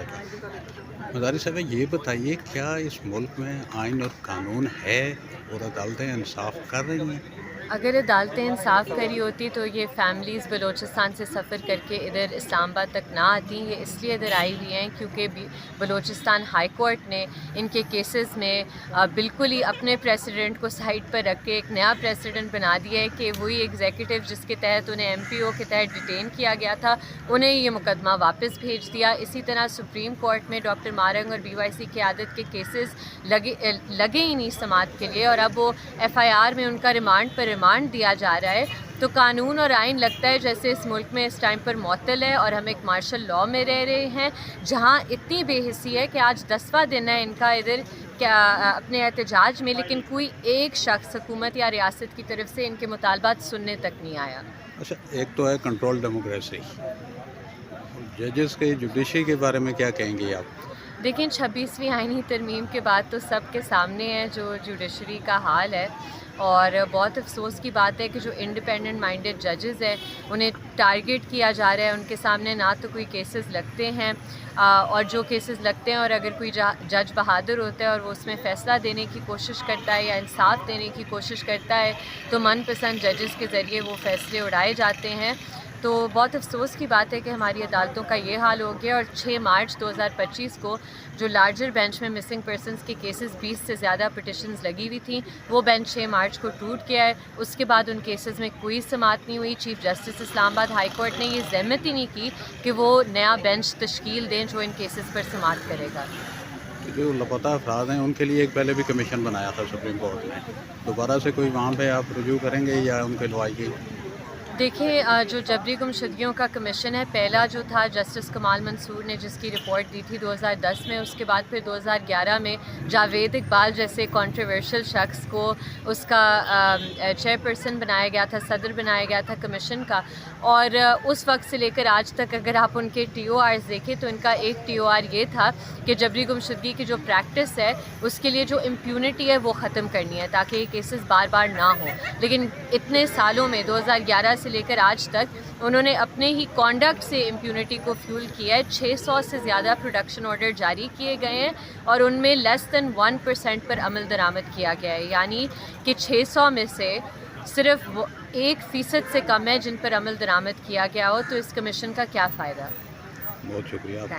صاحب مزاری صاحب یہ بتائیے کیا اس ملک میں آئین اور قانون ہے اور عدالتیں انصاف کر رہی ہیں؟ اگر عدالتیں انصاف کری ہوتی تو یہ فیملیز بلوچستان سے سفر کر کے ادھر اسلام آباد تک نہ آتی. یہ اس لیے ادھر آئی ہوئی ہیں کیونکہ بلوچستان ہائی کورٹ نے ان کے کیسز میں بالکل ہی اپنے پریسیڈنٹ کو سائڈ پر رکھ کے ایک نیا پریسیڈنٹ بنا دیا ہے کہ وہی ایگزیکٹو جس کے تحت انہیں ایم پی او کے تحت ڈیٹین کیا گیا تھا انہیں یہ مقدمہ واپس بھیج دیا. اسی طرح سپریم کورٹ میں ڈاکٹر مارنگ اور BYC قیادت کے کیسز لگے ہی نہیں سماعت کے لیے اور اب وہ FIR میں ان کا ریمانڈ پر ریمانڈ دیا جا رہا ہے. تو قانون اور آئین لگتا ہے جیسے اس ملک میں اس ٹائم پر معطل ہے اور ہم ایک مارشل لاء میں رہ رہے ہیں جہاں اتنی بے حسی ہے کہ آج 10واں دن ہے ان کا ادھر اپنے احتجاج میں, لیکن کوئی ایک شخص حکومت یا ریاست کی طرف سے ان کے مطالبات سننے تک نہیں آیا. اچھا ایک تو ہے کنٹرول ڈیموکریسی, ججز کے جوڈیشری کے بارے میں کیا کہیں گے آپ؟ دیکھیں 26ویں آئینی ترمیم کے بعد تو سب کے سامنے ہے جو جوڈیشری کا حال ہے اور بہت افسوس کی بات ہے کہ جو انڈیپینڈنٹ مائنڈڈ ججز ہیں انہیں ٹارگٹ کیا جا رہا ہے. ان کے سامنے نہ تو کوئی کیسز لگتے ہیں اور جو کیسز لگتے ہیں اور اگر کوئی جج بہادر ہوتا ہے اور وہ اس میں فیصلہ دینے کی کوشش کرتا ہے یا انصاف دینے کی کوشش کرتا ہے تو من پسند ججز کے ذریعے وہ فیصلے اڑائے جاتے ہیں. تو بہت افسوس کی بات ہے کہ ہماری عدالتوں کا یہ حال ہو گیا اور 6 مارچ 2025 کو جو لارجر بینچ میں مسنگ پرسنز کے کیسز 20 سے زیادہ پٹیشنز لگی ہوئی تھیں وہ بینچ 6 مارچ کو ٹوٹ گیا ہے. اس کے بعد ان کیسز میں کوئی سماعت نہیں ہوئی. چیف جسٹس اسلام آباد ہائی کورٹ نے یہ زحمت ہی نہیں کی کہ وہ نیا بینچ تشکیل دیں جو ان کیسز پر سماعت کرے گا. جو لاپتہ افراد ہیں ان کے لیے ایک پہلے بھی کمیشن بنایا تھا سپریم کورٹ نے, دوبارہ سے کوئی وہاں پہ آپ رجوع کریں گے یا ان پہ لوائی گئی؟ دیکھیں جو جبری گمشدگیوں کا کمیشن ہے پہلا جو تھا جسٹس کمال منصور نے جس کی رپورٹ دی تھی 2010 میں, اس کے بعد پھر 2011 میں جاوید اقبال جیسے کنٹروورشل شخص کو اس کا چیئر پرسن بنایا گیا تھا, صدر بنایا گیا تھا کمیشن کا. اور اس وقت سے لے کر آج تک اگر آپ ان کے TORs دیکھیں تو ان کا ایک TOR یہ تھا کہ جبری گمشدگی کی جو پریکٹس ہے اس کے لیے جو امپیونٹی ہے وہ ختم کرنی ہے تاکہ یہ کیسز بار بار نہ ہوں. لیکن اتنے سالوں میں 2011 سے لے کر آج تک انہوں نے اپنے ہی کانڈکٹ سے امپیونٹی کو فیول کیا ہے. 600 سے زیادہ پروڈکشن آرڈر جاری کیے گئے ہیں اور ان میں لیس دین 1% پر عمل درآمد کیا گیا ہے, یعنی کہ 600 میں سے صرف 1% سے کم ہے جن پر عمل درآمد کیا گیا ہو. تو اس کمیشن کا کیا فائدہ؟ بہت شکریہ.